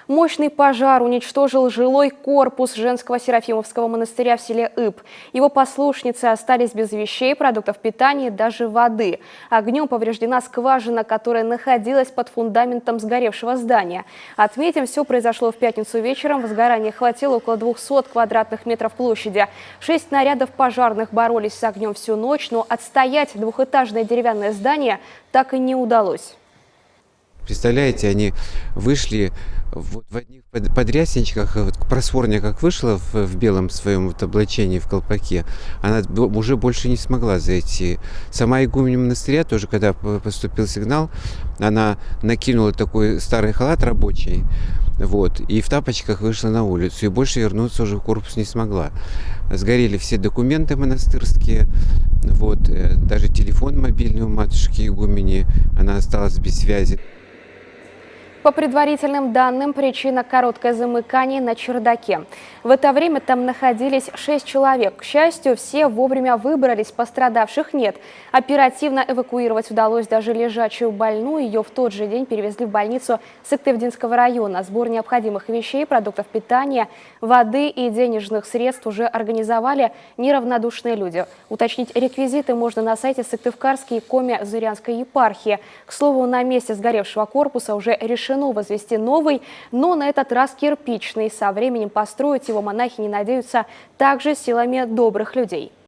Мощный пожар уничтожил жилой корпус женского Серафимовского монастыря в селе Иб. Его послушницы остались без вещей, продуктов питания и даже воды. Огнем повреждена скважина, которая находилась под фундаментом сгоревшего здания. Отметим, все произошло в пятницу вечером. Возгорание хватило около 200 квадратных метров площади. 6 снарядов пожарных боролись с огнем всю ночь, но отстоять двухэтажное деревянное здание так и не удалось. Представляете, они вышли вот в одних подрясничках, вот просворня как вышла в белом своем вот облачении, в колпаке, она уже больше не смогла зайти. Сама игуменя монастыря тоже, когда поступил сигнал, она накинула такой старый халат рабочий, вот, и в тапочках вышла на улицу, и больше вернуться уже в корпус не смогла. Сгорели все документы монастырские, вот, даже телефон мобильный у матушки игумени, она осталась без связи. По предварительным данным, причина – короткое замыкание на чердаке. В это время там находились 6 человек. К счастью, все вовремя выбрались, пострадавших нет. Оперативно эвакуировать удалось даже лежачую больную. Ее в тот же день перевезли в больницу Сыктывдинского района. Сбор необходимых вещей, продуктов питания, воды и денежных средств уже организовали неравнодушные люди. Уточнить реквизиты можно на сайте Сыктывкарской и Коми-Зырянской епархии. К слову, на месте сгоревшего корпуса уже решено возвести новый, но на этот раз кирпичный. Со временем построить его монахини надеются также силами добрых людей.